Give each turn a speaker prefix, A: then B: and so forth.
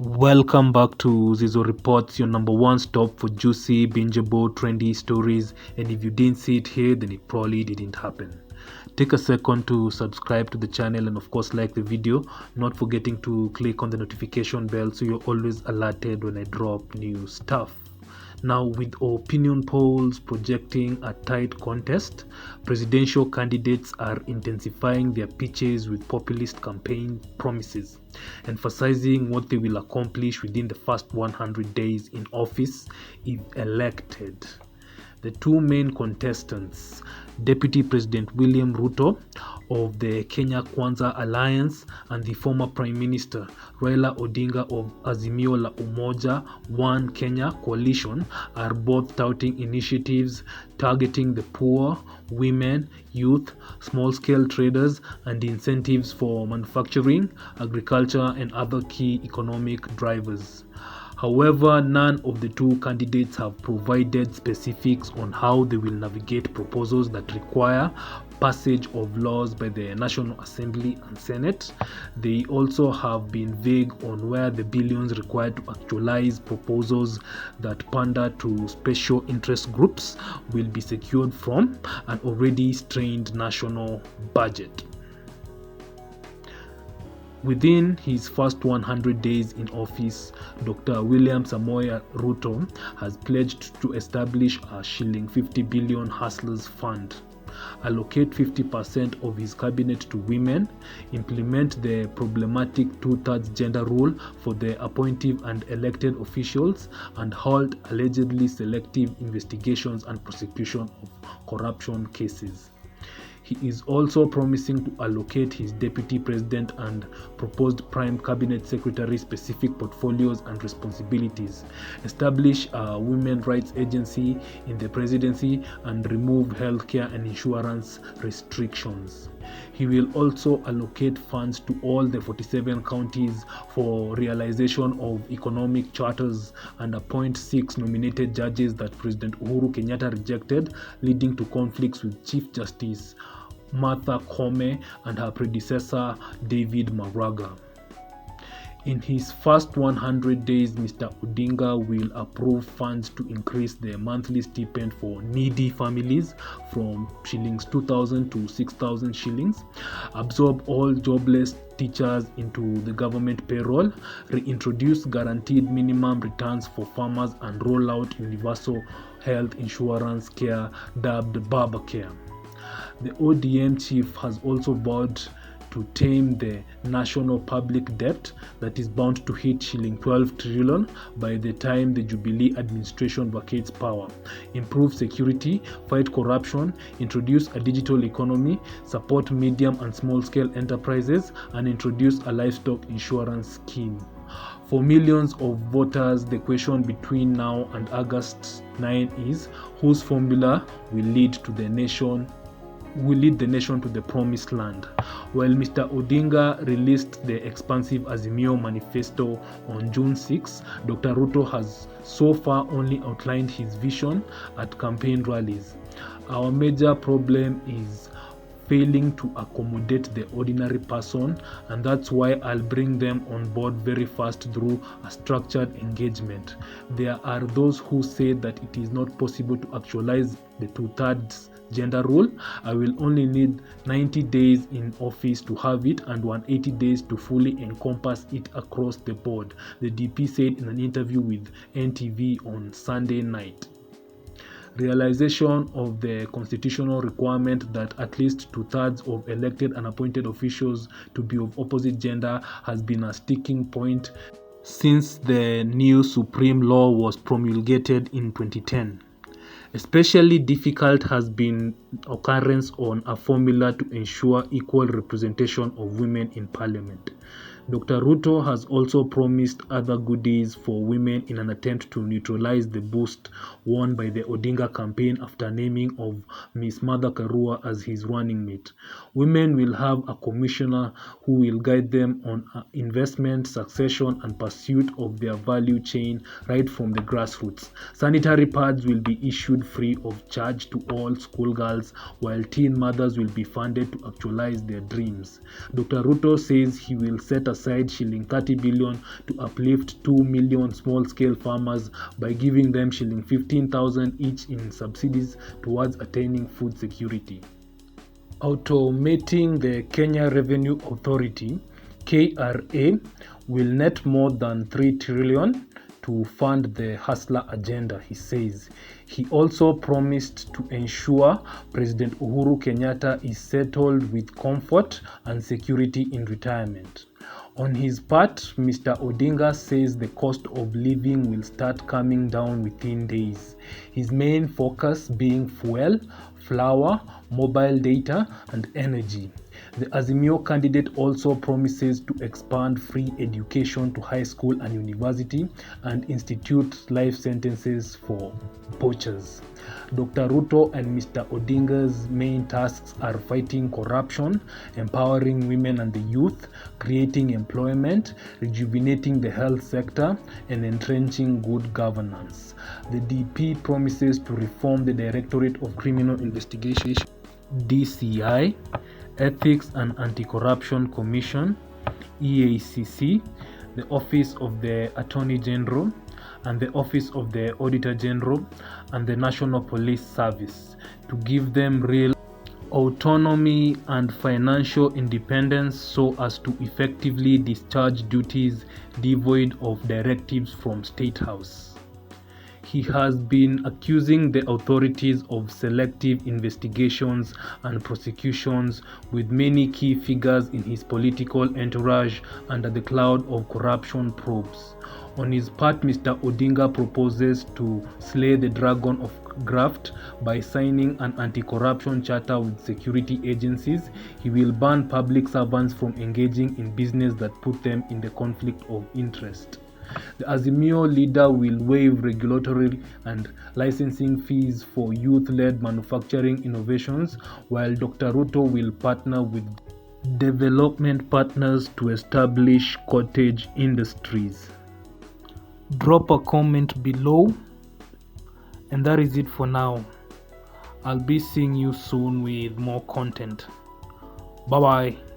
A: Welcome back to Zizo Reports, your number one stop for juicy, bingeable, trendy stories. And if you didn't see it here, then it probably didn't happen. Take a second to subscribe to the channel and of course like the video, not forgetting to click on the notification bell so you're always alerted when I drop new stuff. Now, with opinion polls projecting a tight contest, presidential candidates are intensifying their pitches with populist campaign promises, emphasizing what they will accomplish within the first 100 days in office if elected. The two main contestants, Deputy President William Ruto of the Kenya Kwanza Alliance and the former Prime Minister RAILA Odinga of Azimio la Umoja One Kenya Coalition, are both touting initiatives targeting the poor, women, youth, small-scale traders, and incentives for manufacturing, agriculture, and other key economic drivers. However, none of the two candidates have provided specifics on how they will navigate proposals that require passage of laws by the National Assembly and Senate. They also have been vague on where the billions required to actualize proposals that pander to special interest groups will be secured from an already strained national budget. Within his first 100 days in office, Dr. William Samoei Ruto has pledged to establish a shilling 50 billion hustlers fund, allocate 50% of his cabinet to women, implement the problematic two-thirds gender rule for the appointive and elected officials, and halt allegedly selective investigations and prosecution of corruption cases. He is also promising to allocate his deputy president and proposed prime cabinet secretary specific portfolios and responsibilities, establish a women's rights agency in the presidency, and remove healthcare and insurance restrictions. He will also allocate funds to all the 47 counties for realization of economic charters and appoint 6 nominated judges that President Uhuru Kenyatta rejected, leading to conflicts with Chief Justice Martha Koome and her predecessor David Maraga. In his first 100 days, Mr. Odinga will approve funds to increase the monthly stipend for needy families from shillings 2,000 to 6,000 shillings, absorb all jobless teachers into the government payroll, reintroduce guaranteed minimum returns for farmers, and roll out universal health insurance care dubbed Babacare. The ODM chief has also vowed to tame the national public debt that is bound to hit shilling 12 trillion by the time the Jubilee administration vacates power, improve security, fight corruption, introduce a digital economy, support medium and small-scale enterprises, and introduce a livestock insurance scheme. For millions of voters, the question between now and August 9 is whose formula will lead the nation to the promised land. While Mr. Odinga released the expansive Azimio manifesto on June 6, Dr. Ruto has so far only outlined his vision at campaign rallies. Our major problem is failing to accommodate the ordinary person, and that's why I'll bring them on board very fast through a structured engagement. There are those who say that it is not possible to actualize the two-thirds gender rule. I will only need 90 days in office to have it and 180 days to fully encompass it across the board, the DP said in an interview with NTV on Sunday night. Realization of the constitutional requirement that at least two-thirds of elected and appointed officials to be of opposite gender has been a sticking point since the new Supreme Law was promulgated in 2010. Especially difficult has been occurrence on a formula to ensure equal representation of women in parliament. Dr. Ruto has also promised other goodies for women in an attempt to neutralize the boost won by the Odinga campaign after naming of Ms. Martha Karua as his running mate. Women will have a commissioner who will guide them on investment, succession, and pursuit of their value chain right from the grassroots. Sanitary pads will be issued free of charge to all schoolgirls, while teen mothers will be funded to actualize their dreams. Dr. Ruto says he will set a aside shilling 30 billion to uplift 2 million small-scale farmers by giving them shilling 15,000 each in subsidies towards attaining food security. Automating the Kenya Revenue Authority (KRA) will net more than 3 trillion to fund the hustler agenda, he says. He also promised to ensure President Uhuru Kenyatta is settled with comfort and security in retirement. On his part, Mr. Odinga says the cost of living will start coming down within days, his main focus being fuel, flour, mobile data, and energy. The Azimio candidate also promises to expand free education to high school and university and institute life sentences for poachers. Dr. Ruto and Mr. Odinga's main tasks are fighting corruption, empowering women and the youth, creating employment, rejuvenating the health sector, and entrenching good governance. The DP promises to reform the Directorate of Criminal Investigation, DCI, Ethics and Anti-Corruption Commission, EACC, the Office of the Attorney General, and the Office of the Auditor General, and the National Police Service to give them real autonomy and financial independence so as to effectively discharge duties devoid of directives from State House. He has been accusing the authorities of selective investigations and prosecutions, with many key figures in his political entourage under the cloud of corruption probes. On his part, Mr. Odinga proposes to slay the dragon of graft by signing an anti-corruption charter with security agencies. He will ban public servants from engaging in business that put them in the conflict of interest. The Azimio leader will waive regulatory and licensing fees for youth-led manufacturing innovations, while Dr. Ruto will partner with development partners to establish cottage industries. Drop a comment below, and that is it for now. I'll be seeing you soon with more content. Bye bye.